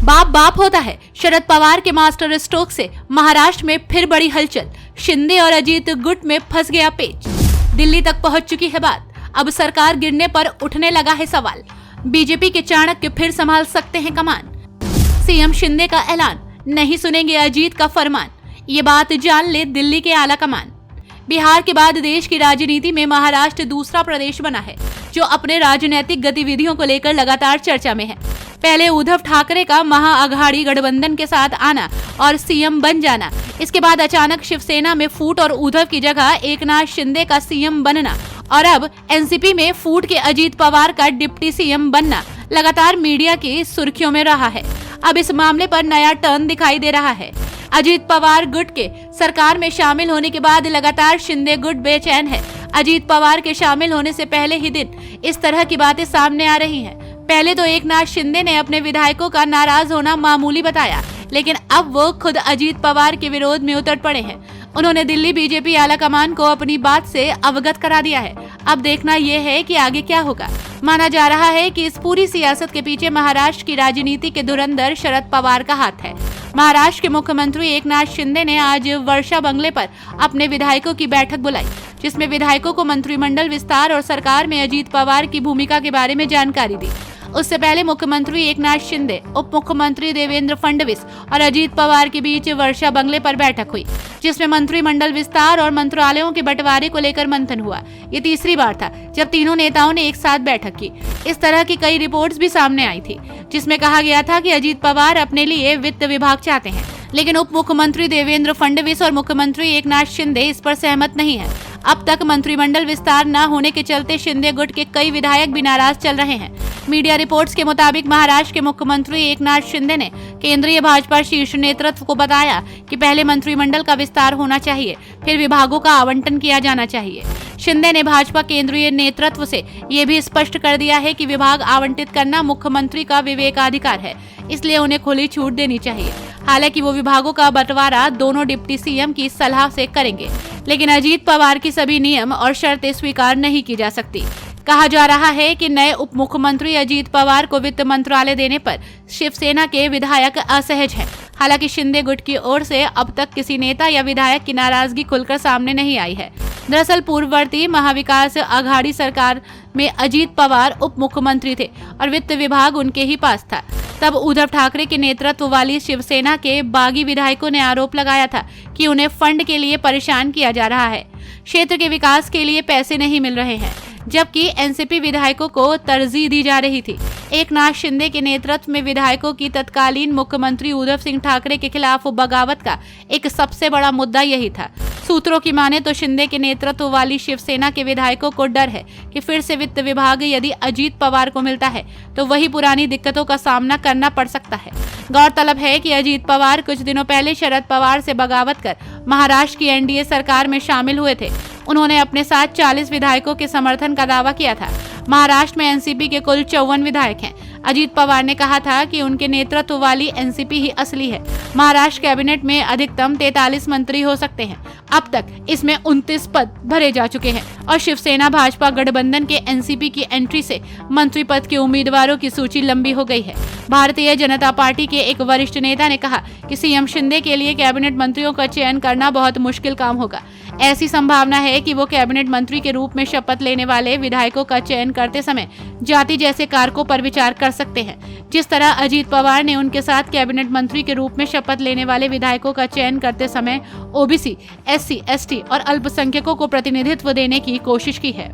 बाप बाप होता है। शरद पवार के मास्टर स्ट्रोक से महाराष्ट्र में फिर बड़ी हलचल। शिंदे और अजीत गुट में फंस गया पेच। दिल्ली तक पहुंच चुकी है बात। अब सरकार गिरने पर उठने लगा है सवाल। बीजेपी के चाणक्य फिर संभाल सकते हैं कमान। सीएम शिंदे का ऐलान, नहीं सुनेंगे अजीत का फरमान। ये बात जान ले दिल्ली के आला कमान। बिहार के बाद देश की राजनीति में महाराष्ट्र दूसरा प्रदेश बना है जो अपने राजनीतिक गतिविधियों को लेकर लगातार चर्चा में है। पहले उद्धव ठाकरे का महाअघाड़ी गठबंधन के साथ आना और सीएम बन जाना, इसके बाद अचानक शिवसेना में फूट और उद्धव की जगह एकनाथ शिंदे का सीएम बनना और अब एनसीपी में फूट के अजीत पवार का डिप्टी सीएम बनना लगातार मीडिया की सुर्खियों में रहा है। अब इस मामले पर नया टर्न दिखाई दे रहा है। अजीत पवार गुट के सरकार में शामिल होने के बाद लगातार शिंदे गुट बेचैन है। अजीत पवार के शामिल होने से पहले ही दिन इस तरह की बातें सामने आ रही हैं। पहले तो एकनाथ शिंदे ने अपने विधायकों का नाराज होना मामूली बताया, लेकिन अब वो खुद अजीत पवार के विरोध में उतर पड़े हैं। उन्होंने दिल्ली बीजेपी आलाकमान को अपनी बात से अवगत करा दिया है। अब देखना यह है कि आगे क्या होगा। माना जा रहा है कि इस पूरी सियासत के पीछे महाराष्ट्र की राजनीति के धुरंधर शरद पवार का हाथ है। महाराष्ट्र के मुख्यमंत्री एकनाथ शिंदे ने आज वर्षा बंगले पर अपने विधायकों की बैठक बुलाई, जिसमें विधायकों को मंत्रिमंडल विस्तार और सरकार में अजीत पवार की भूमिका के बारे में जानकारी दी। उससे पहले मुख्यमंत्री एकनाथ शिंदे, उप मुख्यमंत्री देवेंद्र फडणवीस और अजीत पवार के बीच वर्षा बंगले पर बैठक हुई, जिसमें मंत्रिमंडल विस्तार और मंत्रालयों के बंटवारे को लेकर मंथन हुआ। ये तीसरी बार था जब तीनों नेताओं ने एक साथ बैठक की। इस तरह की कई रिपोर्ट्स भी सामने आई थी, जिसमें कहा गया था कि अजीत पवार अपने लिए वित्त विभाग चाहते हैं, लेकिन उप मुख्यमंत्री देवेंद्र फडणवीस और मुख्यमंत्री एकनाथ शिंदे इस पर सहमत नहीं है। अब तक मंत्रिमंडल विस्तार न होने के चलते शिंदे गुट के कई विधायक भी नाराज चल रहे हैं। मीडिया रिपोर्ट्स के मुताबिक महाराष्ट्र के मुख्यमंत्री एकनाथ शिंदे ने केंद्रीय भाजपा शीर्ष नेतृत्व को बताया कि पहले मंत्रिमंडल का विस्तार होना चाहिए, फिर विभागों का आवंटन किया जाना चाहिए। शिंदे ने भाजपा केंद्रीय नेतृत्व से ये भी स्पष्ट कर दिया है कि विभाग आवंटित करना मुख्यमंत्री का विवेकाधिकार है, इसलिए उन्हें खुली छूट देनी चाहिए। हालांकि वो विभागों का बंटवारा दोनों डिप्टी सीएम की सलाह से करेंगे, लेकिन अजीत पवार की सभी नियम और शर्तें स्वीकार नहीं की जा सकती। कहा जा रहा है कि नए उप मुख्यमंत्री अजीत पवार को वित्त मंत्रालय देने पर शिवसेना के विधायक असहज हैं। हालांकि शिंदे गुट की ओर से अब तक किसी नेता या विधायक की नाराजगी खुलकर सामने नहीं आई है। दरअसल पूर्ववर्ती महाविकास आघाड़ी सरकार में अजीत पवार उप मुख्यमंत्री थे और वित्त विभाग उनके ही पास था। तब उद्धव ठाकरे के नेतृत्व वाली शिवसेना के बागी विधायकों ने आरोप लगाया था कि उन्हें फंड के लिए परेशान किया जा रहा है, क्षेत्र के विकास के लिए पैसे नहीं मिल रहे हैं, जबकि एनसीपी विधायकों को तरजीह दी जा रही थी। एकनाथ शिंदे के नेतृत्व में विधायकों की तत्कालीन मुख्यमंत्री उद्धव सिंह ठाकरे के खिलाफ बगावत का एक सबसे बड़ा मुद्दा यही था। सूत्रों की माने तो शिंदे के नेतृत्व वाली शिवसेना के विधायकों को डर है कि फिर से वित्त विभाग यदि अजीत पवार को मिलता है तो वही पुरानी दिक्कतों का सामना करना पड़ सकता है। गौरतलब है कि अजीत पवार कुछ दिनों पहले शरद पवार से बगावत कर महाराष्ट्र की एनडीए सरकार में शामिल हुए थे। उन्होंने अपने साथ 40 विधायकों के समर्थन का दावा किया था। महाराष्ट्र में एनसीपी के कुल 54 विधायक हैं। अजीत पवार ने कहा था कि उनके नेतृत्व वाली एनसीपी ही असली है। महाराष्ट्र कैबिनेट में अधिकतम 43 मंत्री हो सकते हैं। अब तक इसमें 29 पद भरे जा चुके हैं और शिवसेना भाजपा गठबंधन के एनसीपी की एंट्री से मंत्री पद के उम्मीदवारों की सूची लंबी हो गई है। भारतीय जनता पार्टी के एक वरिष्ठ नेता ने कहा कि सीएम शिंदे के लिए कैबिनेट मंत्रियों का चयन करना बहुत मुश्किल काम होगा। ऐसी संभावना है कि वो कैबिनेट मंत्री के रूप में शपथ लेने वाले विधायकों का चयन करते समय जाति जैसे कारकों पर विचार कर सकते हैं। जिस तरह अजीत पवार ने उनके साथ कैबिनेट मंत्री के रूप में शपथ लेने वाले विधायकों का चयन करते समय ओबीसी, एससी, एसटी और अल्पसंख्यकों को प्रतिनिधित्व देने की कोशिश की है।